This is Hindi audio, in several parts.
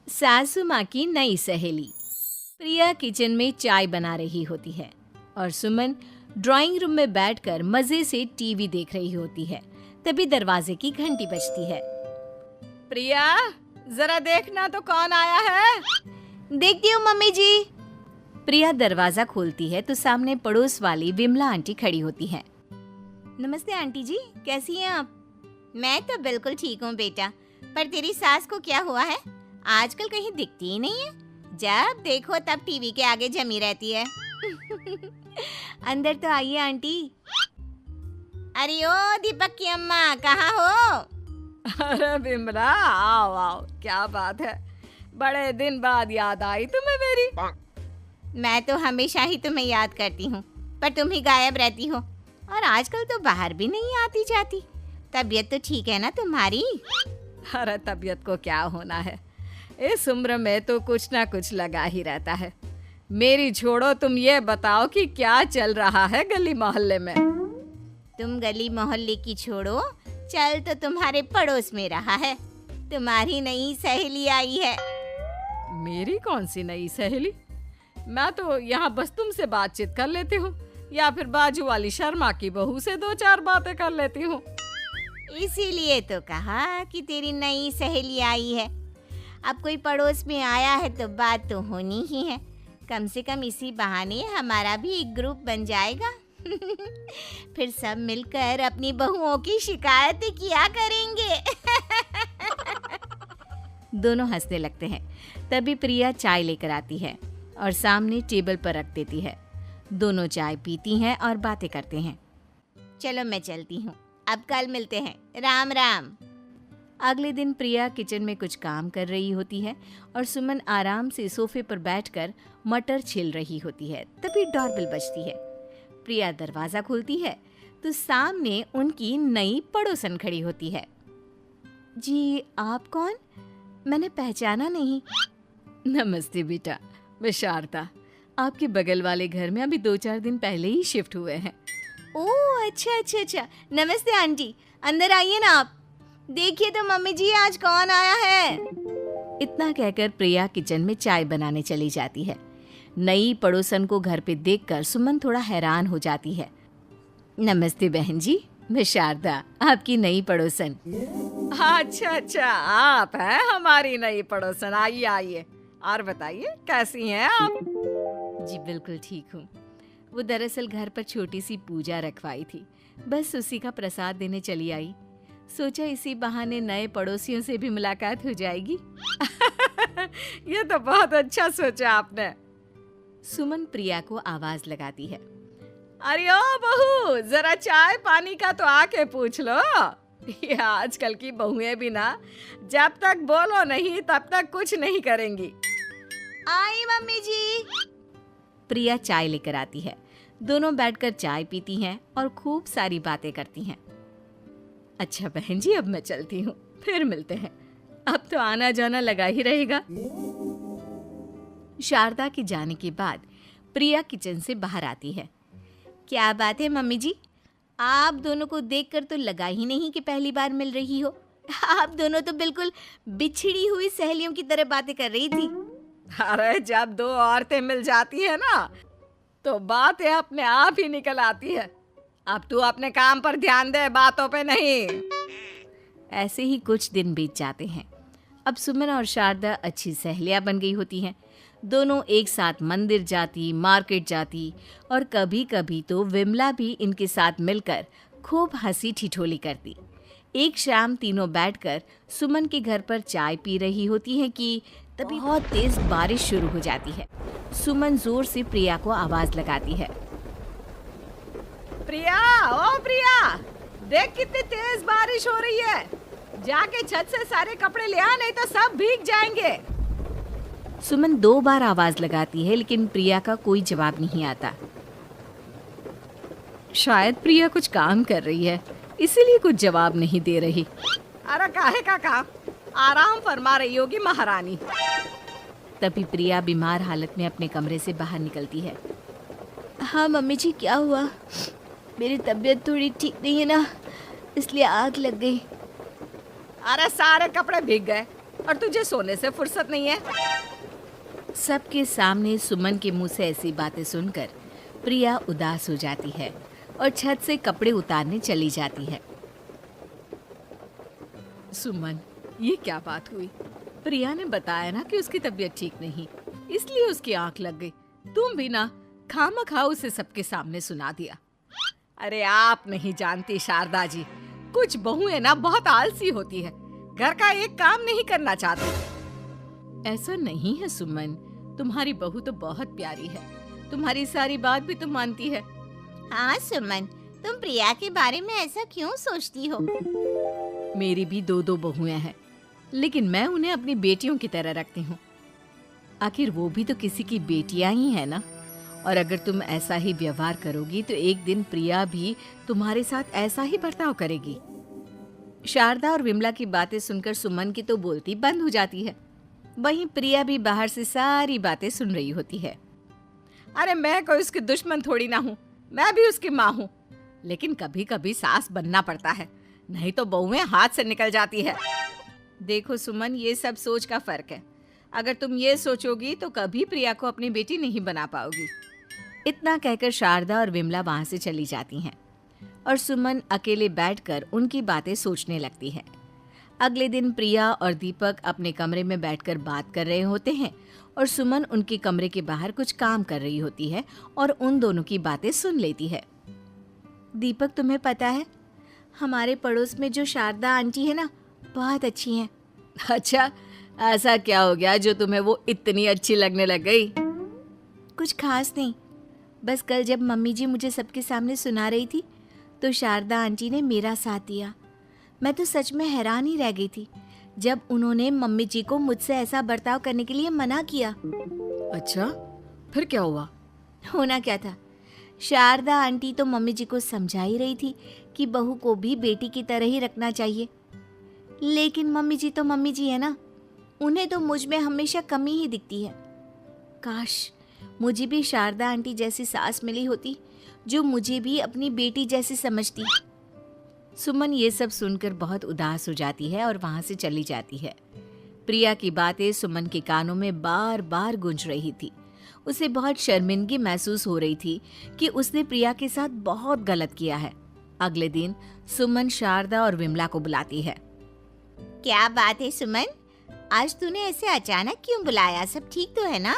सासू माँ की नई सहेली। प्रिया किचन में चाय बना रही होती है और सुमन ड्राइंग रूम में बैठकर मजे से टीवी देख रही होती है। तभी दरवाजे की घंटी बजती है। प्रिया, जरा देखना तो कौन आया है। देखती हूँ मम्मी जी। प्रिया दरवाजा खोलती है तो सामने पड़ोस वाली विमला आंटी खड़ी होती है। नमस्ते आंटी जी, कैसी हैं आप? मैं तो बिल्कुल ठीक हूँ बेटा, पर तेरी सास को क्या हुआ है? आजकल कहीं दिखती ही नहीं है। जब देखो तब टीवी के आगे जमी रहती है। अंदर तो आइए आंटी। अरे ओ दीपक की अम्मा, कहाँ हो? अरे बिमला, आओ आओ, क्या बात है, बड़े दिन बाद याद आई तुम्हें मेरी। मैं तो हमेशा ही तुम्हें याद करती हूँ, पर तुम ही गायब रहती हो और आजकल तो बाहर भी नहीं आती जाती। तबीयत तो ठीक है ना तुम्हारी? अरे तबीयत को क्या होना है, इस उम्र में तो कुछ ना कुछ लगा ही रहता है। मेरी छोड़ो, तुम ये बताओ कि क्या चल रहा है गली मोहल्ले में। तुम गली मोहल्ले की छोड़ो, चल तो तुम्हारे पड़ोस में रहा है। तुम्हारी नई सहेली आई है। मेरी कौन सी नई सहेली? मैं तो यहाँ बस तुमसे बातचीत कर लेती हूँ, या फिर बाजू वाली शर्मा की बहू से दो चार बातें कर लेती हूँ। इसीलिए तो कहा कि तेरी नई सहेली आई है। अब कोई पड़ोस में आया है तो बात तो होनी ही है। कम से कम इसी बहाने हमारा भी एक ग्रुप बन जाएगा। फिर सब मिलकर अपनी बहुओं की शिकायतें किया करेंगे। दोनों हंसने लगते हैं। तभी प्रिया चाय लेकर आती है और सामने टेबल पर रख देती है। दोनों चाय पीती हैं और बातें करते हैं। चलो मैं चलती हूँ, अब कल मिलते हैं। राम राम। अगले दिन प्रिया किचन में कुछ काम कर रही होती है और सुमन आराम से सोफे पर बैठकर मटर छिल रही होती है। तभी डोरबेल बजती है। प्रिया दरवाजा खोलती है तो सामने उनकी नई पड़ोसन खड़ी होती है। जी, आप कौन? मैंने पहचाना नहीं। नमस्ते बेटा, मैं शारदा, आपके बगल वाले घर में अभी 2-4 दिन पहले ही शिफ्ट हुए हैं। ओह अच्छा। नमस्ते आंटी, अंदर आइए ना आप। देखिए तो मम्मी जी, आज कौन आया है। इतना कहकर प्रिया किचन में चाय बनाने चली जाती है। नई पड़ोसन को घर पे देखकर सुमन थोड़ा हैरान हो जाती है। नमस्ते बहन जी, मैं शारदा, आपकी नई पड़ोसन। अच्छा, आप हैं हमारी नई पड़ोसन। आइए आइए, और बताइए कैसी हैं आप? जी बिल्कुल ठीक हूँ। वो दरअसल घर पर छोटी सी पूजा रखवाई थी, बस उसी का प्रसाद देने चली आई। सोचा इसी बहाने नए पड़ोसियों से भी मुलाकात हो जाएगी। ये तो बहुत अच्छा सोचा आपने। सुमन प्रिया को आवाज लगाती है। अरे ओ बहू, जरा चाय पानी का तो आके पूछ लो। ये आजकल की बहुएं भी ना, जब तक बोलो नहीं तब तक कुछ नहीं करेंगी। आई मम्मी जी। प्रिया चाय लेकर आती है। दोनों बैठकर चाय पीती हैं और खूब सारी बातें करती हैं। अच्छा बहन जी, अब मैं चलती हूँ, फिर मिलते हैं। अब तो आना जाना लगा ही रहेगा। शारदा के जाने के बाद प्रिया किचन से बाहर आती है। क्या बात है मम्मी जी, आप दोनों को देखकर तो लगा ही नहीं कि पहली बार मिल रही हो। आप दोनों तो बिल्कुल बिछड़ी हुई सहेलियों की तरह बातें कर रही थी। अरे जब दो औरतें मिल जाती है ना, तो बातें अपने आप ही निकल आती है। अब तू अपने काम पर ध्यान दे, बातों पे नहीं। ऐसे ही कुछ दिन बीत जाते हैं। अब सुमन और शारदा अच्छी सहेलियां बन गई होती हैं। दोनों एक साथ मंदिर जाती, मार्केट जाती और कभी कभी तो विमला भी इनके साथ मिलकर खूब हंसी ठिठोली करती। एक शाम तीनों बैठकर सुमन के घर पर चाय पी रही होती हैं कि तभी बहुत तेज बारिश शुरू हो जाती है। सुमन जोर से प्रिया को आवाज लगाती है। प्रिया, ओ प्रिया, देख कितनी तेज बारिश हो रही है। जाके छत से सारे कपड़े ले आ, नहीं तो सब भीग जाएंगे। सुमन 2 बार आवाज लगाती है लेकिन प्रिया का कोई जवाब नहीं आता। शायद प्रिया कुछ काम कर रही है, इसीलिए कुछ जवाब नहीं दे रही। अरे काहे का काम, आराम फरमा रही होगी महारानी। तभी प्रिया बीमार हालत में अपने कमरे से बाहर निकलती है। हाँ मम्मी जी, क्या हुआ? मेरी तबीयत थोड़ी ठीक नहीं है ना, इसलिए आग लग गई। अरे सारे कपड़े भीग गए, और तुझे सोने से फुर्सत नहीं है। सबके सामने सुमन के मुंह से ऐसी बातें सुनकर प्रिया उदास हो जाती है और छत से कपड़े उतारने चली जाती है। सुमन, ये क्या बात हुई? प्रिया ने बताया ना कि उसकी तबीयत ठीक नहीं, इसलिए उसकी आंख लग गई। तुम भी ना खामखा उसे सबके सामने सुना दिया। अरे आप नहीं जानती शारदा जी, कुछ बहुएं ना बहुत आलसी होती है, घर का एक काम नहीं करना चाहती। ऐसा नहीं है सुमन, तुम्हारी बहू तो बहुत प्यारी है, तुम्हारी सारी बात भी तो मानती है। हाँ सुमन, तुम प्रिया के बारे में ऐसा क्यों सोचती हो? मेरी भी दो बहुएं हैं, लेकिन मैं उन्हें अपनी बेटियों की तरह रखती हूँ। आखिर वो भी तो किसी की बेटियां ही है ना। और अगर तुम ऐसा ही व्यवहार करोगी तो एक दिन प्रिया भी तुम्हारे साथ ऐसा ही बर्ताव करेगी। शारदा और विमला की बातें सुनकर सुमन की तो बोलती बंद हो जाती है। वहीं प्रिया भी बाहर से सारी बातें सुन रही होती है। अरे मैं कोई उसकी दुश्मन थोड़ी ना हूँ, मैं भी उसकी माँ हूँ, लेकिन कभी कभी सास बनना पड़ता है, नहीं तो बहुएं हाथ से निकल जाती है। देखो सुमन, ये सब सोच का फर्क है। अगर तुम ये सोचोगी तो कभी प्रिया को अपनी बेटी नहीं बना पाओगी। इतना कहकर शारदा और विमला वहां से चली जाती हैं और सुमन अकेले बैठकर उनकी बातें सोचने लगती है। अगले दिन प्रिया और दीपक अपने कमरे में बैठकर बात कर रहे होते हैं और सुमन उनके कमरे के बाहर कुछ काम कर रही होती है और उन दोनों की बातें सुन लेती है। दीपक, तुम्हें पता है हमारे पड़ोस में जो शारदा आंटी है ना, बहुत अच्छी हैं। अच्छा, ऐसा क्या हो गया जो तुम्हें वो इतनी अच्छी लगने लग गई? कुछ खास नहीं, बस कल जब मम्मी जी मुझे सबके सामने सुना रही थी तो शारदा आंटी ने मेरा साथ दिया। मैं तो सच में हैरान ही रह गई थी जब उन्होंने मम्मी जी को मुझसे ऐसा बर्ताव करने के लिए मना किया। अच्छा, फिर क्या हुआ? होना क्या था, शारदा आंटी तो मम्मी जी को समझा ही रही थी कि बहू को भी बेटी की तरह ही रखना चाहिए, लेकिन मम्मी जी तो मम्मी जी है ना, उन्हें तो मुझ में हमेशा कमी ही दिखती है। काश मुझे भी शारदा आंटी जैसी सास मिली होती जो मुझे भी अपनी बेटी जैसी समझती। सुमन ये सब सुनकर बहुत उदास हो जाती है और वहां से चली जाती है। प्रिया की बातें सुमन के कानों में बार बार गूंज रही थी। उसे बहुत शर्मिंदगी महसूस हो रही थी कि उसने प्रिया के साथ बहुत गलत किया है। अगले दिन सुमन शारदा और विमला को बुलाती है। क्या बात है सुमन, आज तूने ऐसे अचानक क्यों बुलाया? सब ठीक तो है ना?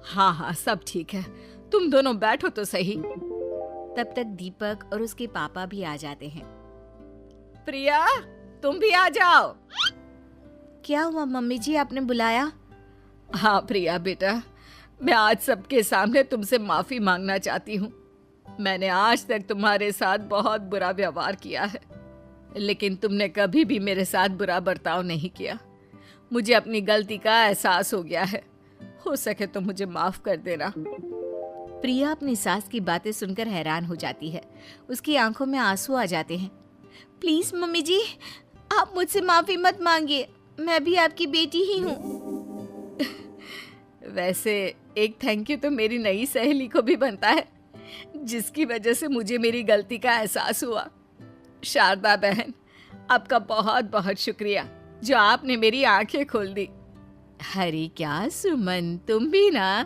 हाँ हाँ, सब ठीक है, तुम दोनों बैठो तो सही। तब तक दीपक और उसके पापा भी आ जाते हैं। प्रिया, तुम भी आ जाओ। क्या हुआ मम्मी जी, आपने बुलाया? हाँ प्रिया बेटा, मैं आज सबके सामने तुमसे माफी मांगना चाहती हूँ। मैंने आज तक तुम्हारे साथ बहुत बुरा व्यवहार किया है, लेकिन तुमने कभी भी मेरे साथ बुरा बर्ताव नहीं किया। मुझे अपनी गलती का एहसास हो गया है, हो सके तो मुझे माफ कर देना। प्रिया अपनी सास की बातें सुनकर हैरान हो जाती है। उसकी आंखों में आंसू आ जाते हैं। प्लीज मम्मी जी, आप मुझसे माफी मत मांगिए, मैं भी आपकी बेटी ही हूँ। वैसे एक थैंक यू तो मेरी नई सहेली को भी बनता है, जिसकी वजह से मुझे मेरी गलती का एहसास हुआ। शारदा बहन, आपका बहुत बहुत शुक्रिया जो आपने मेरी आंखें खोल दी। अरे क्या सुमन, तुम भी ना।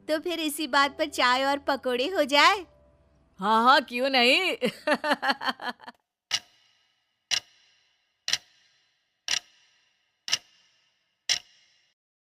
तो फिर इसी बात पर चाय और पकोड़े हो जाए। हाँ हाँ, क्यों नहीं।